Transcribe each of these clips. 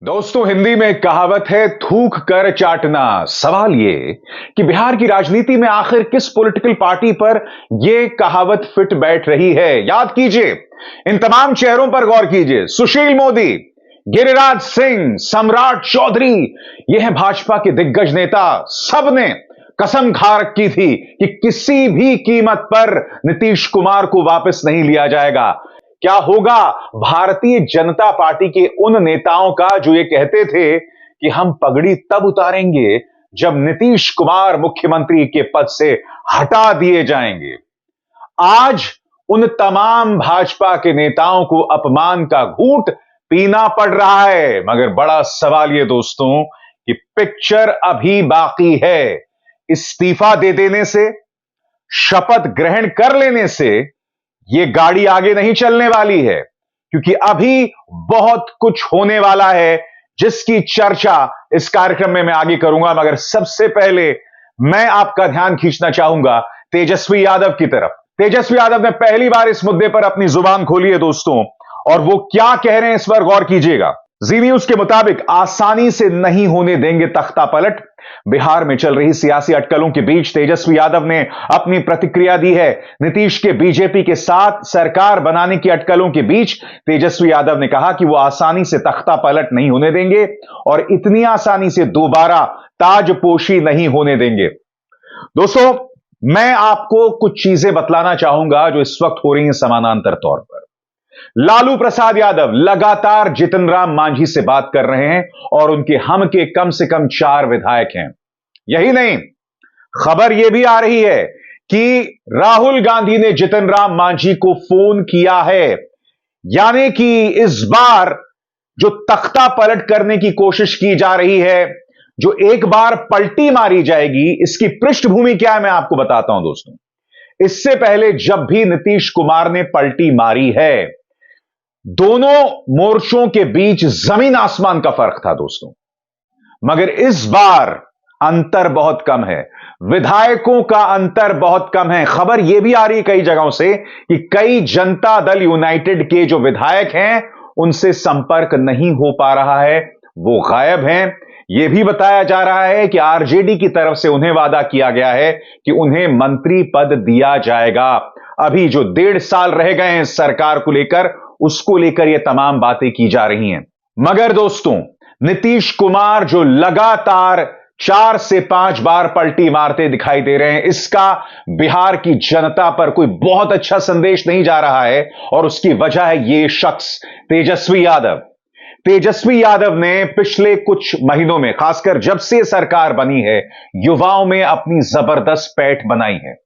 दोस्तों, हिंदी में एक कहावत है, थूक कर चाटना। सवाल ये कि बिहार की राजनीति में आखिर किस पॉलिटिकल पार्टी पर यह कहावत फिट बैठ रही है। याद कीजिए, इन तमाम चेहरों पर गौर कीजिए। सुशील मोदी, गिरिराज सिंह, सम्राट चौधरी, यह है भाजपा के दिग्गज नेता। सबने कसम खा रखी थी कि किसी भी कीमत पर नीतीश कुमार को वापस नहीं लिया जाएगा। क्या होगा भारतीय जनता पार्टी के उन नेताओं का जो ये कहते थे कि हम पगड़ी तब उतारेंगे जब नीतीश कुमार मुख्यमंत्री के पद से हटा दिए जाएंगे। आज उन तमाम भाजपा के नेताओं को अपमान का घूंट पीना पड़ रहा है। मगर बड़ा सवाल यह दोस्तों कि पिक्चर अभी बाकी है। इस्तीफा दे देने से, शपथ ग्रहण कर लेने से यह गाड़ी आगे नहीं चलने वाली है, क्योंकि अभी बहुत कुछ होने वाला है जिसकी चर्चा इस कार्यक्रम में मैं आगे करूंगा। मगर सबसे पहले मैं आपका ध्यान खींचना चाहूंगा तेजस्वी यादव की तरफ। तेजस्वी यादव ने पहली बार इस मुद्दे पर अपनी जुबान खोली है दोस्तों, और वो क्या कह रहे हैं इस पर गौर कीजिएगा। जी न्यूज के मुताबिक आसानी से नहीं होने देंगे तख्ता पलट। बिहार में चल रही सियासी अटकलों के बीच तेजस्वी यादव ने अपनी प्रतिक्रिया दी है। नीतीश के बीजेपी के साथ सरकार बनाने की अटकलों के बीच तेजस्वी यादव ने कहा कि वो आसानी से तख्ता पलट नहीं होने देंगे और इतनी आसानी से दोबारा ताजपोशी नहीं होने देंगे। दोस्तों, मैं आपको कुछ चीजें बतलाना चाहूंगा जो इस वक्त हो रही हैं समानांतर तौर पर। लालू प्रसाद यादव लगातार जितन राम मांझी से बात कर रहे हैं और उनके हम के कम से कम 4 विधायक हैं। यही नहीं, खबर यह भी आ रही है कि राहुल गांधी ने जितन राम मांझी को फोन किया है। यानी कि इस बार जो तख्ता पलट करने की कोशिश की जा रही है, जो एक बार पलटी मारी जाएगी, इसकी पृष्ठभूमि क्या है मैं आपको बताता हूं दोस्तों। इससे पहले जब भी नीतीश कुमार ने पलटी मारी है, दोनों मोर्चों के बीच जमीन आसमान का फर्क था दोस्तों। मगर इस बार अंतर बहुत कम है, विधायकों का अंतर बहुत कम है। खबर यह भी आ रही है कई जगहों से कि कई जनता दल यूनाइटेड के जो विधायक हैं उनसे संपर्क नहीं हो पा रहा है, वो गायब हैं। यह भी बताया जा रहा है कि आरजेडी की तरफ से उन्हें वादा किया गया है कि उन्हें मंत्री पद दिया जाएगा। अभी जो 1.5 साल रह गए हैं सरकार को लेकर, उसको लेकर यह तमाम बातें की जा रही हैं। मगर दोस्तों, नीतीश कुमार जो लगातार 4 से 5 बार पलटी मारते दिखाई दे रहे हैं, इसका बिहार की जनता पर कोई बहुत अच्छा संदेश नहीं जा रहा है। और उसकी वजह है यह शख्स तेजस्वी यादव। तेजस्वी यादव ने पिछले कुछ महीनों में, खासकर जब से सरकार बनी है, युवाओं में अपनी जबरदस्त पैठ बनाई है।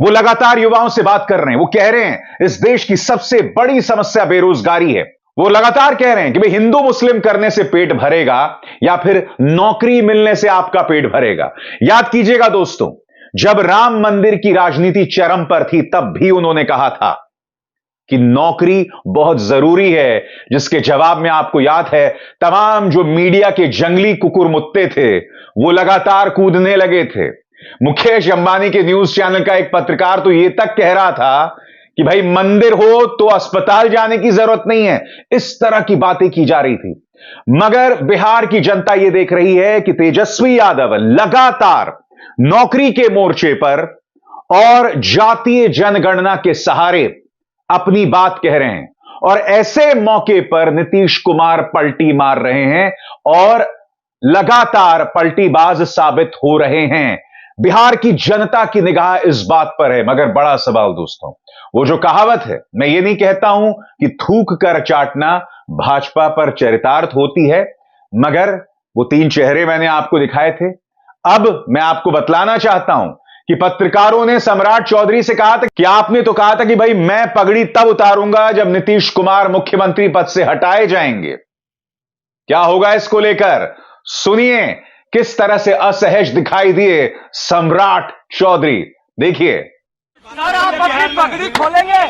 वो लगातार युवाओं से बात कर रहे हैं। वो कह रहे हैं इस देश की सबसे बड़ी समस्या बेरोजगारी है। वो लगातार कह रहे हैं कि भाई हिंदू मुस्लिम करने से पेट भरेगा या फिर नौकरी मिलने से आपका पेट भरेगा। याद कीजिएगा दोस्तों, जब राम मंदिर की राजनीति चरम पर थी तब भी उन्होंने कहा था कि नौकरी बहुत जरूरी है, जिसके जवाब में आपको याद है तमाम जो मीडिया के जंगली कुकुर मुत्ते थे वो लगातार कूदने लगे थे। मुकेश अंबानी के न्यूज चैनल का एक पत्रकार तो यह तक कह रहा था कि भाई मंदिर हो तो अस्पताल जाने की जरूरत नहीं है। इस तरह की बातें की जा रही थी। मगर बिहार की जनता यह देख रही है कि तेजस्वी यादव लगातार नौकरी के मोर्चे पर और जातीय जनगणना के सहारे अपनी बात कह रहे हैं, और ऐसे मौके पर नीतीश कुमार पलटी मार रहे हैं और लगातार पलटीबाज साबित हो रहे हैं। बिहार की जनता की निगाह इस बात पर है। मगर बड़ा सवाल दोस्तों, वो जो कहावत है, मैं ये नहीं कहता हूं कि थूक कर चाटना भाजपा पर चरितार्थ होती है, मगर वो 3 चेहरे मैंने आपको दिखाए थे। अब मैं आपको बतलाना चाहता हूं कि पत्रकारों ने सम्राट चौधरी से कहा था कि आपने तो कहा था कि भाई मैं पगड़ी तब उतारूंगा जब नीतीश कुमार मुख्यमंत्री पद से हटाए जाएंगे। क्या होगा इसको लेकर, सुनिए किस तरह से असहज दिखाई दिए सम्राट चौधरी। देखिए। सर, आप अपनी पगड़ी खोलेंगे?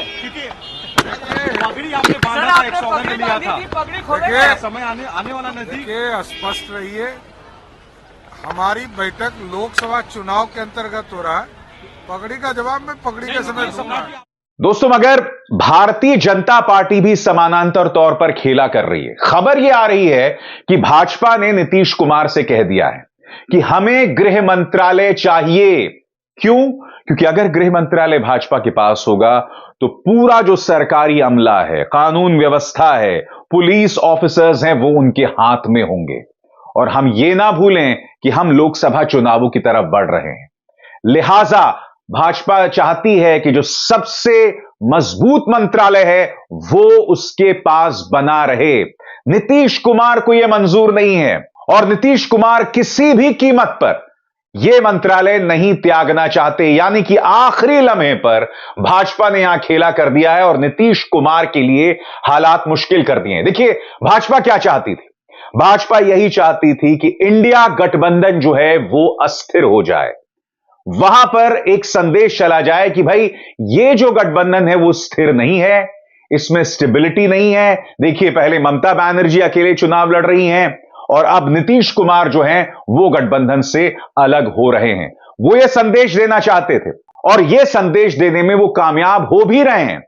पगड़ी आपने बांधा था, 100 में लिया था। पगड़ी खोलेंगे? समय आने वाला नजदीक। स्पष्ट रहिए, हमारी बैठक लोकसभा चुनाव के अंतर्गत हो रहा है। पगड़ी का जवाब मैं पगड़ी के समय दूंगा। दोस्तों, मगर भारतीय जनता पार्टी भी समानांतर तौर पर खेला कर रही है। खबर यह आ रही है कि भाजपा ने नीतीश कुमार से कह दिया है कि हमें गृह मंत्रालय चाहिए। क्यों? क्योंकि अगर गृह मंत्रालय भाजपा के पास होगा तो पूरा जो सरकारी अमला है, कानून व्यवस्था है, पुलिस ऑफिसर्स हैं, वो उनके हाथ में होंगे। और हम ये ना भूलें कि हम लोकसभा चुनावों की तरफ बढ़ रहे हैं। लिहाजा भाजपा चाहती है कि जो सबसे मजबूत मंत्रालय है वो उसके पास बना रहे। नीतीश कुमार को यह मंजूर नहीं है और नीतीश कुमार किसी भी कीमत पर यह मंत्रालय नहीं त्यागना चाहते। यानी कि आखिरी लम्हे पर भाजपा ने यहां खेला कर दिया है और नीतीश कुमार के लिए हालात मुश्किल कर दिए हैं। देखिए, भाजपा क्या चाहती थी? भाजपा यही चाहती थी कि इंडिया गठबंधन जो है वो अस्थिर हो जाए, वहां पर एक संदेश चला जाए कि भाई ये जो गठबंधन है वो स्थिर नहीं है, इसमें स्टेबिलिटी नहीं है। देखिए, पहले ममता बनर्जी अकेले चुनाव लड़ रही हैं और अब नीतीश कुमार जो हैं वो गठबंधन से अलग हो रहे हैं। वो ये संदेश देना चाहते थे और ये संदेश देने में वो कामयाब हो भी रहे हैं।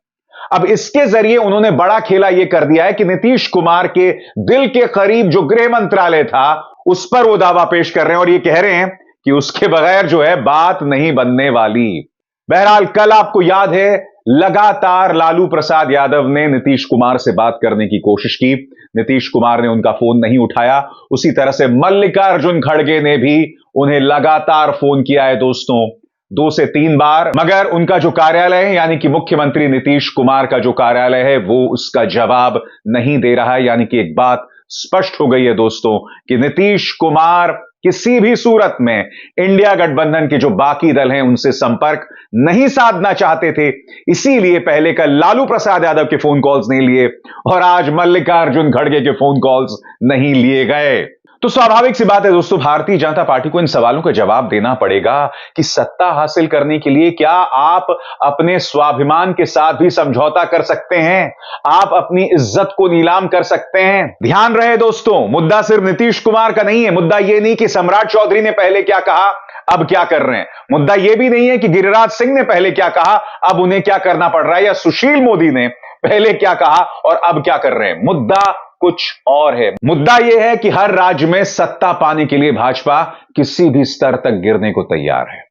अब इसके जरिए उन्होंने बड़ा खेला यह कर दिया है कि नीतीश कुमार के दिल के करीब जो गृह मंत्रालय था उस पर वो दावा पेश कर रहे हैं और ये कह रहे हैं कि उसके बगैर जो है बात नहीं बनने वाली। बहरहाल, कल आपको याद है लगातार लालू प्रसाद यादव ने नीतीश कुमार से बात करने की कोशिश की, नीतीश कुमार ने उनका फोन नहीं उठाया। उसी तरह से मल्लिकार्जुन खड़गे ने भी उन्हें लगातार फोन किया है दोस्तों, 2 से 3 बार, मगर उनका जो कार्यालय है यानी कि मुख्यमंत्री नीतीश कुमार का जो कार्यालय है वो उसका जवाब नहीं दे रहा है। यानी कि एक बात स्पष्ट हो गई है दोस्तों कि नीतीश कुमार किसी भी सूरत में इंडिया गठबंधन के जो बाकी दल हैं उनसे संपर्क नहीं साधना चाहते थे। इसीलिए पहले कल लालू प्रसाद यादव के फोन कॉल्स नहीं लिए और आज मल्लिकार्जुन खड़गे के फोन कॉल्स नहीं लिए गए। तो स्वाभाविक सी बात है दोस्तों, भारतीय जनता पार्टी को इन सवालों का जवाब देना पड़ेगा कि सत्ता हासिल करने के लिए क्या आप अपने स्वाभिमान के साथ भी समझौता कर सकते हैं? आप अपनी इज्जत को नीलाम कर सकते हैं? ध्यान रहे दोस्तों, मुद्दा सिर्फ नीतीश कुमार का नहीं है। मुद्दा यह नहीं कि सम्राट चौधरी ने पहले क्या कहा, अब क्या कर रहे हैं। मुद्दा यह भी नहीं है कि गिरिराज सिंह ने पहले क्या कहा, अब उन्हें क्या करना पड़ रहा है, या सुशील मोदी ने पहले क्या कहा और अब क्या कर रहे हैं। मुद्दा कुछ और है। मुद्दा यह है कि हर राज्य में सत्ता पाने के लिए भाजपा किसी भी स्तर तक गिरने को तैयार है।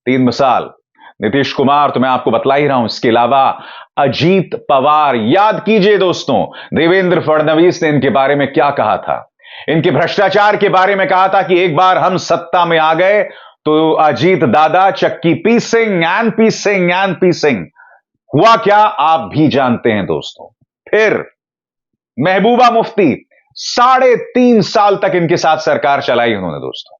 3 मिसाल, नीतीश कुमार तो मैं आपको बतला ही रहा हूं, इसके अलावा अजीत पवार। याद कीजिए दोस्तों, देवेंद्र फडणवीस ने इनके बारे में क्या कहा था। इनके भ्रष्टाचार के बारे में कहा था कि एक बार हम सत्ता में आ गए तो अजीत दादा चक्की पीसेंगे एंड पीसेंगे एंड पीसेंगे। हुआ क्या आप भी जानते हैं दोस्तों। फिर महबूबा मुफ्ती, 3.5 साल तक इनके साथ सरकार चलाई उन्होंने दोस्तों,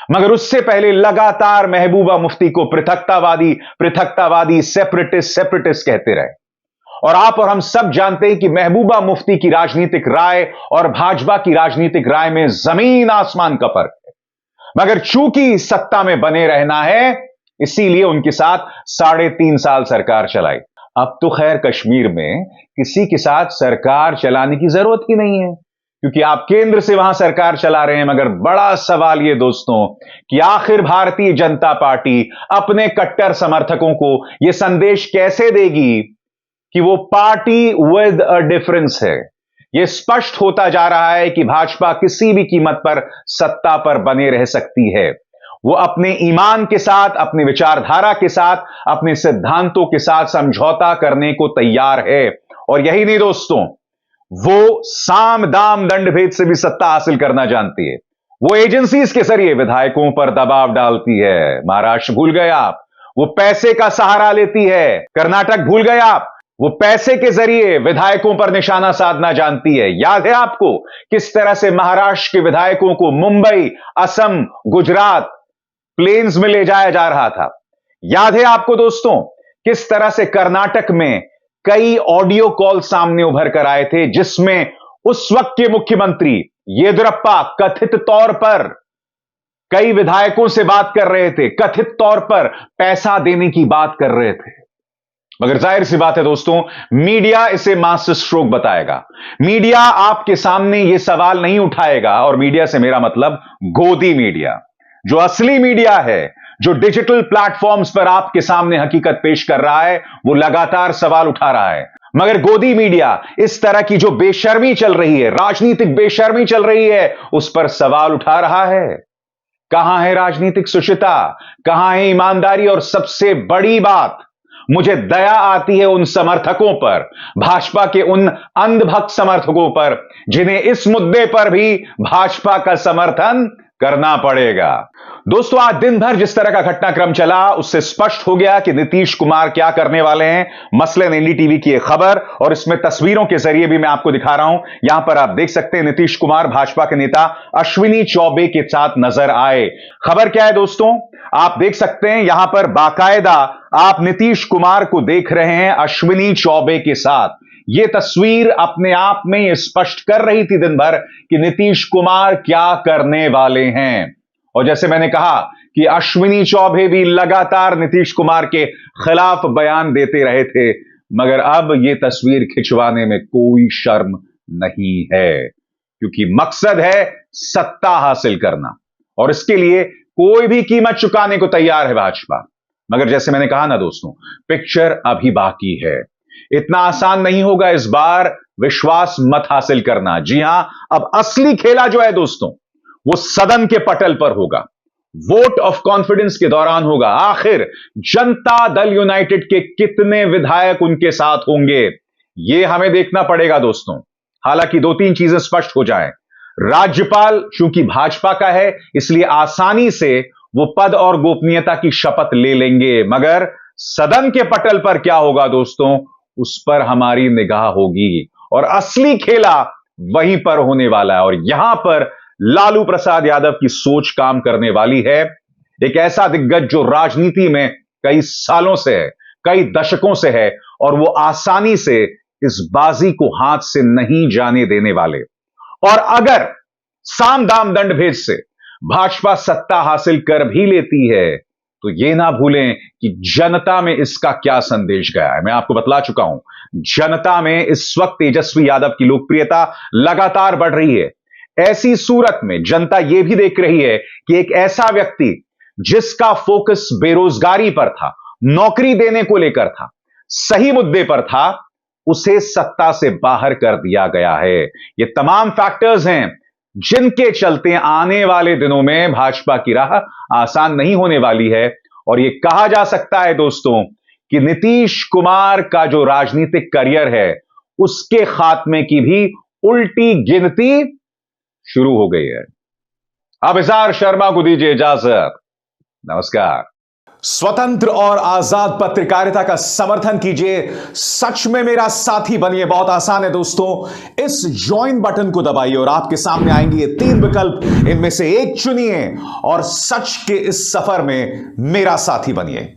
मगर उससे पहले लगातार महबूबा मुफ्ती को पृथकतावादी सेपरेटिस्ट कहते रहे। और आप और हम सब जानते हैं कि महबूबा मुफ्ती की राजनीतिक राय और भाजपा की राजनीतिक राय में जमीन आसमान का फर्क है। मगर चूंकि सत्ता में बने रहना है, इसीलिए उनके साथ 3.5 साल सरकार चलाई। अब तो खैर कश्मीर में किसी के साथ सरकार चलाने की जरूरत ही नहीं है, क्योंकि आप केंद्र से वहां सरकार चला रहे हैं। मगर बड़ा सवाल यह दोस्तों कि आखिर भारतीय जनता पार्टी अपने कट्टर समर्थकों को यह संदेश कैसे देगी कि वो पार्टी विद अ डिफरेंस है। यह स्पष्ट होता जा रहा है कि भाजपा किसी भी कीमत पर सत्ता पर बने रह सकती है। वो अपने ईमान के साथ, अपनी विचारधारा के साथ, अपने सिद्धांतों के साथ समझौता करने को तैयार है। और यही नहीं दोस्तों, वो साम दाम दंड भेद से भी सत्ता हासिल करना जानती है। वो एजेंसीज के जरिए विधायकों पर दबाव डालती है। महाराष्ट्र भूल गए आप, वो पैसे का सहारा लेती है। कर्नाटक भूल गए आप, वो पैसे के जरिए विधायकों पर निशाना साधना जानती है। याद है आपको किस तरह से महाराष्ट्र के विधायकों को मुंबई, असम, गुजरात प्लेन्स में ले जाया जा रहा था। याद है आपको दोस्तों किस तरह से कर्नाटक में कई ऑडियो कॉल सामने उभर कर आए थे, जिसमें उस वक्त के मुख्यमंत्री येदियुरप्पा कथित तौर पर कई विधायकों से बात कर रहे थे, कथित तौर पर पैसा देने की बात कर रहे थे। मगर जाहिर सी बात है दोस्तों, मीडिया इसे मास्टर स्ट्रोक बताएगा। मीडिया आपके सामने यह सवाल नहीं उठाएगा, और मीडिया से मेरा मतलब गोदी मीडिया। जो असली मीडिया है, जो डिजिटल प्लेटफॉर्म्स पर आपके सामने हकीकत पेश कर रहा है, वो लगातार सवाल उठा रहा है। मगर गोदी मीडिया इस तरह की जो बेशर्मी चल रही है, राजनीतिक बेशर्मी चल रही है, उस पर सवाल उठा रहा है। कहां है राजनीतिक सुचिता, कहां है ईमानदारी, और सबसे बड़ी बात, मुझे दया आती है उन समर्थकों पर, भाजपा के उन अंधभक्त समर्थकों पर, जिन्हें इस मुद्दे पर भी भाजपा का समर्थन करना पड़ेगा। दोस्तों, आज दिन भर जिस तरह का घटनाक्रम चला, उससे स्पष्ट हो गया कि नीतीश कुमार क्या करने वाले हैं। मसलन एनडीटीवी की एक खबर, और इसमें तस्वीरों के जरिए भी मैं आपको दिखा रहा हूं। यहां पर आप देख सकते हैं नीतीश कुमार भाजपा के नेता अश्विनी चौबे के साथ नजर आए। खबर क्या है दोस्तों, आप देख सकते हैं यहां पर बाकायदा आप नीतीश कुमार को देख रहे हैं अश्विनी चौबे के साथ। यह तस्वीर अपने आप में यह स्पष्ट कर रही थी दिन भर कि नीतीश कुमार क्या करने वाले हैं। और जैसे मैंने कहा कि अश्विनी चौबे भी लगातार नीतीश कुमार के खिलाफ बयान देते रहे थे, मगर अब यह तस्वीर खिंचवाने में कोई शर्म नहीं है, क्योंकि मकसद है सत्ता हासिल करना, और इसके लिए कोई भी कीमत चुकाने को तैयार है भाजपा। मगर जैसे मैंने कहा ना दोस्तों, पिक्चर अभी बाकी है। इतना आसान नहीं होगा इस बार विश्वास मत हासिल करना। जी हां, अब असली खेला जो है दोस्तों, वो सदन के पटल पर होगा, वोट ऑफ कॉन्फिडेंस के दौरान होगा। आखिर जनता दल यूनाइटेड के कितने विधायक उनके साथ होंगे, यह हमें देखना पड़ेगा दोस्तों। हालांकि दो तीन चीजें स्पष्ट हो जाएं। राज्यपाल चूंकि भाजपा का है, इसलिए आसानी से वो पद और गोपनीयता की शपथ ले लेंगे, मगर सदन के पटल पर क्या होगा दोस्तों, उस पर हमारी निगाह होगी, और असली खेला वहीं पर होने वाला है। और यहां पर लालू प्रसाद यादव की सोच काम करने वाली है। एक ऐसा दिग्गज जो राजनीति में कई सालों से है, कई दशकों से है, और वो आसानी से इस बाजी को हाथ से नहीं जाने देने वाले। और अगर साम दाम दंड भेद से भाजपा सत्ता हासिल कर भी लेती है, तो यह ना भूलें कि जनता में इसका क्या संदेश गया है। मैं आपको बतला चुका हूं, जनता में इस वक्त तेजस्वी यादव की लोकप्रियता लगातार बढ़ रही है। ऐसी सूरत में जनता यह भी देख रही है कि एक ऐसा व्यक्ति जिसका फोकस बेरोजगारी पर था, नौकरी देने को लेकर था, सही मुद्दे पर था, उसे सत्ता से बाहर कर दिया गया है। ये तमाम फैक्टर्स हैं जिनके चलते आने वाले दिनों में भाजपा की राह आसान नहीं होने वाली है। और यह कहा जा सकता है दोस्तों कि नीतीश कुमार का जो राजनीतिक करियर है, उसके खात्मे की भी उल्टी गिनती शुरू हो गई है। अब इज़हार शर्मा को दीजिए इजाजत। नमस्कार। स्वतंत्र और आजाद पत्रकारिता का समर्थन कीजिए, सच में मेरा साथी बनिए। बहुत आसान है दोस्तों, इस ज्वाइन बटन को दबाइए और आपके सामने आएंगे ये 3 विकल्प, इनमें से एक चुनिए और सच के इस सफर में मेरा साथी बनिए।